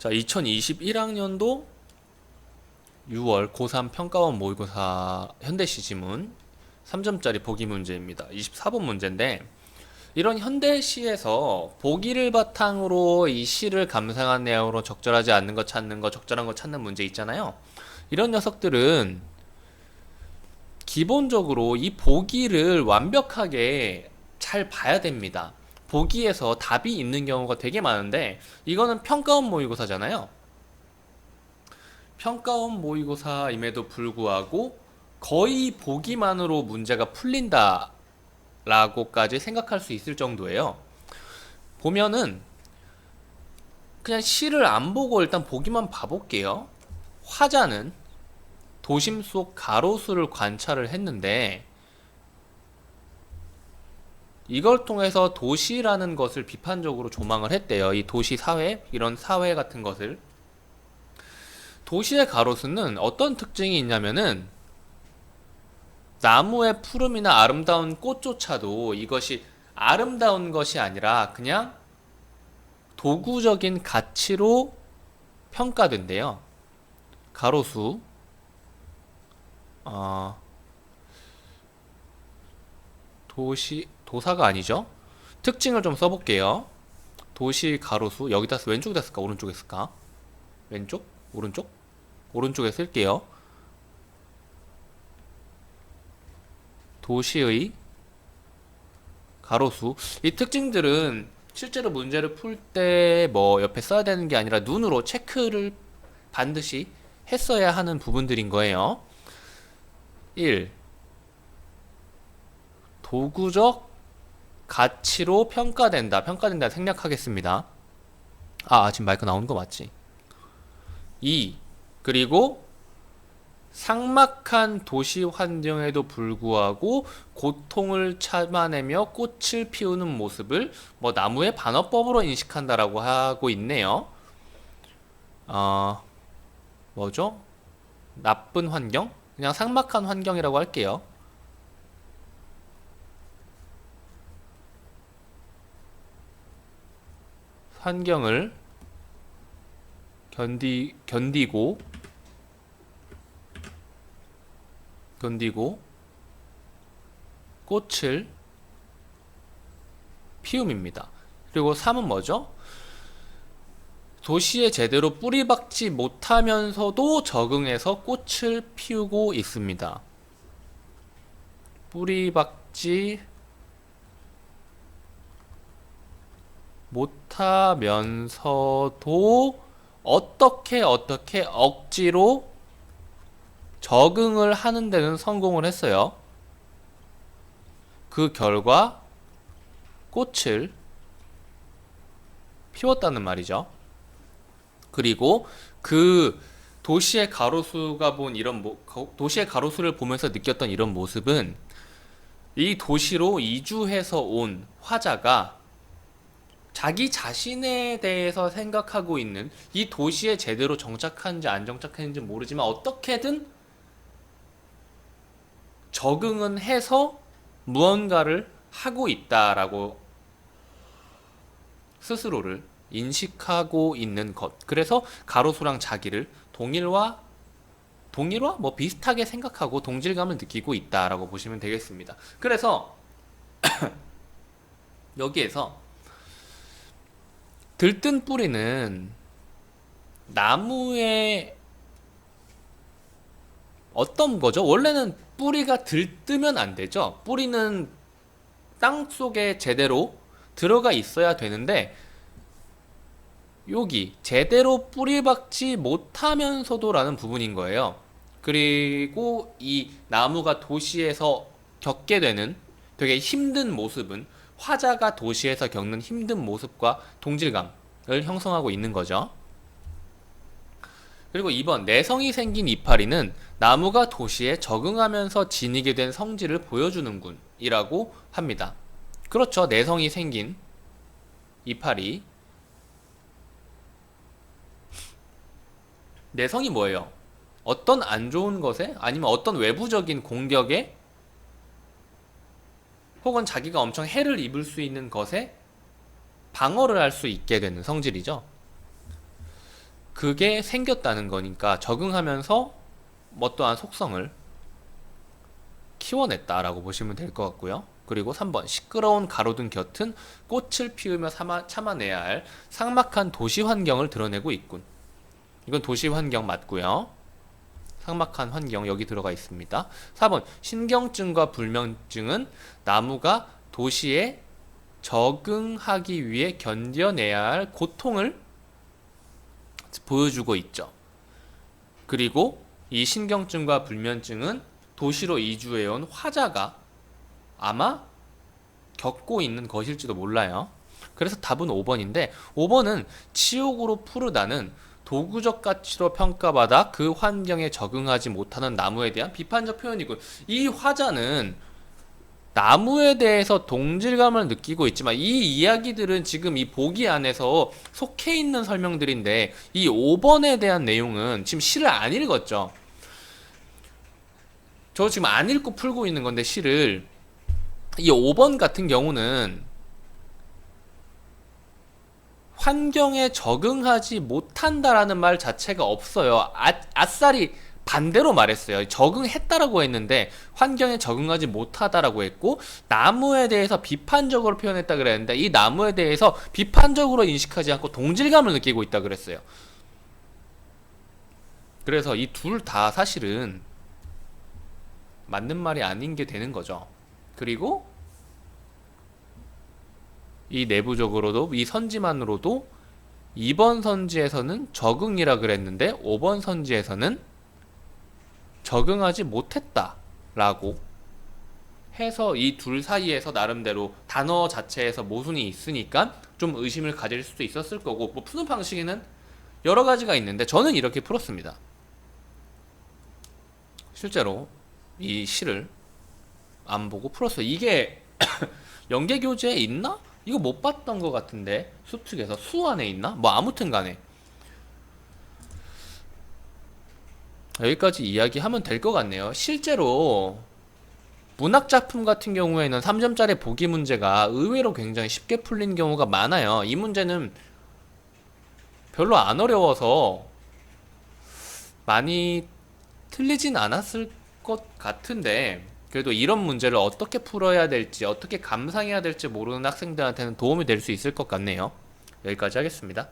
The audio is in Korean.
자, 2021학년도 6월 고3 평가원 모의고사 현대시 지문 3점짜리 보기 문제입니다. 24번 문제인데, 이런 현대시에서 보기를 바탕으로 이 시를 감상한 내용으로 적절하지 않는 거 찾는 거, 적절한 거 찾는 문제 있잖아요. 이런 녀석들은 기본적으로 이 보기를 완벽하게 잘 봐야 됩니다. 보기에서 답이 있는 경우가 되게 많은데, 이거는 평가원 모의고사잖아요. 평가원 모의고사임에도 불구하고 거의 보기만으로 문제가 풀린다 라고까지 생각할 수 있을 정도예요. 보면은 그냥 시를 안 보고 일단 보기만 봐볼게요. 화자는 도심 속 가로수를 관찰을 했는데, 이걸 통해서 도시라는 것을 비판적으로 조망을 했대요. 이 도시 사회, 이런 사회 같은 것을. 도시의 가로수는 어떤 특징이 있냐면은, 나무의 푸름이나 아름다운 꽃조차도 이것이 아름다운 것이 아니라 그냥 도구적인 가치로 평가된대요. 가로수, 도사가 아니죠. 특징을 좀 써볼게요. 도시 가로수, 여기다 왼쪽에다 쓸까 오른쪽에 쓸까? 왼쪽? 오른쪽? 오른쪽에 쓸게요. 도시의 가로수. 이 특징들은 실제로 문제를 풀 때 뭐 옆에 써야 되는 게 아니라 눈으로 체크를 반드시 했어야 하는 부분들인 거예요. 1. 도구적 가치로 평가된다. 평가된다 생략하겠습니다. 지금 마이크 나오는 거 맞지? 2. 그리고 삭막한 도시 환경에도 불구하고 고통을 참아내며 꽃을 피우는 모습을 뭐 나무의 반어법으로 인식한다라고 하고 있네요. 뭐죠? 나쁜 환경? 그냥 삭막한 환경이라고 할게요. 환경을 견디고 꽃을 피움입니다. 그리고 3은 뭐죠? 도시에 제대로 뿌리박지 못하면서도 적응해서 꽃을 피우고 있습니다. 뿌리박지 못하면서도 어떻게 억지로 적응을 하는 데는 성공을 했어요. 그 결과 꽃을 피웠다는 말이죠. 그리고 그 도시의 가로수가 본 도시의 가로수를 보면서 느꼈던 이런 모습은, 이 도시로 이주해서 온 화자가 자기 자신에 대해서 생각하고 있는, 이 도시에 제대로 정착한지 안 정착했는지 모르지만 어떻게든 적응은 해서 무언가를 하고 있다라고 스스로를 인식하고 있는 것. 그래서 가로수랑 자기를 동일화 뭐 비슷하게 생각하고 동질감을 느끼고 있다라고 보시면 되겠습니다. 그래서 여기에서 들뜬 뿌리는 나무의 어떤 거죠? 원래는 뿌리가 들뜨면 안 되죠. 뿌리는 땅 속에 제대로 들어가 있어야 되는데, 여기 제대로 뿌리박지 못하면서도 라는 부분인 거예요. 그리고 이 나무가 도시에서 겪게 되는 되게 힘든 모습은 화자가 도시에서 겪는 힘든 모습과 동질감을 형성하고 있는 거죠. 그리고 2번, 내성이 생긴 이파리는 나무가 도시에 적응하면서 지니게 된 성질을 보여주는군 이라고 합니다. 그렇죠. 내성이 생긴 이파리. 내성이 뭐예요? 어떤 안 좋은 것에, 아니면 어떤 외부적인 공격에, 혹은 자기가 엄청 해를 입을 수 있는 것에 방어를 할 수 있게 되는 성질이죠. 그게 생겼다는 거니까 적응하면서 어떠한 속성을 키워냈다라고 보시면 될 것 같고요. 그리고 3번 시끄러운 가로등 곁은 꽃을 피우며 참아내야 할 삭막한 도시 환경을 드러내고 있군. 이건 도시 환경 맞고요. 삭막한 환경 여기 들어가 있습니다. 4번 신경증과 불면증은 나무가 도시에 적응하기 위해 견뎌내야 할 고통을 보여주고 있죠. 그리고 이 신경증과 불면증은 도시로 이주해온 화자가 아마 겪고 있는 것일지도 몰라요. 그래서 답은 5번인데 5번은 치욕으로 푸르다는 도구적 가치로 평가받아 그 환경에 적응하지 못하는 나무에 대한 비판적 표현이군. 이 화자는 나무에 대해서 동질감을 느끼고 있지만 이 이야기들은 지금 이 보기 안에서 속해 있는 설명들인데 이 5번에 대한 내용은 지금 시를 안 읽었죠. 저 지금 안 읽고 풀고 있는 건데 시를 이 5번 같은 경우는 환경에 적응하지 못한다라는 말 자체가 없어요. 아싸리 반대로 말했어요. 적응했다라고 했는데 환경에 적응하지 못하다라고 했고 나무에 대해서 비판적으로 표현했다 그랬는데 이 나무에 대해서 비판적으로 인식하지 않고 동질감을 느끼고 있다 그랬어요. 그래서 이 둘 다 사실은 맞는 말이 아닌 게 되는 거죠. 그리고 이 내부적으로도 이 선지만으로도 2번 선지에서는 적응이라 그랬는데 5번 선지에서는 적응하지 못했다라고 해서 이 둘 사이에서 나름대로 단어 자체에서 모순이 있으니까 좀 의심을 가질 수도 있었을 거고 뭐 푸는 방식에는 여러 가지가 있는데 저는 이렇게 풀었습니다. 실제로 이 시를 안 보고 풀었어요. 이게 연계교재에 있나? 이거 못 봤던 것 같은데 수특에서 수 안에 있나? 뭐 아무튼 간에 여기까지 이야기하면 될 것 같네요. 실제로 문학작품 같은 경우에는 3점짜리 보기 문제가 의외로 굉장히 쉽게 풀린 경우가 많아요. 이 문제는 별로 안 어려워서 많이 틀리진 않았을 것 같은데 그래도 이런 문제를 어떻게 풀어야 될지 어떻게 감상해야 될지 모르는 학생들한테는 도움이 될 수 있을 것 같네요. 여기까지 하겠습니다.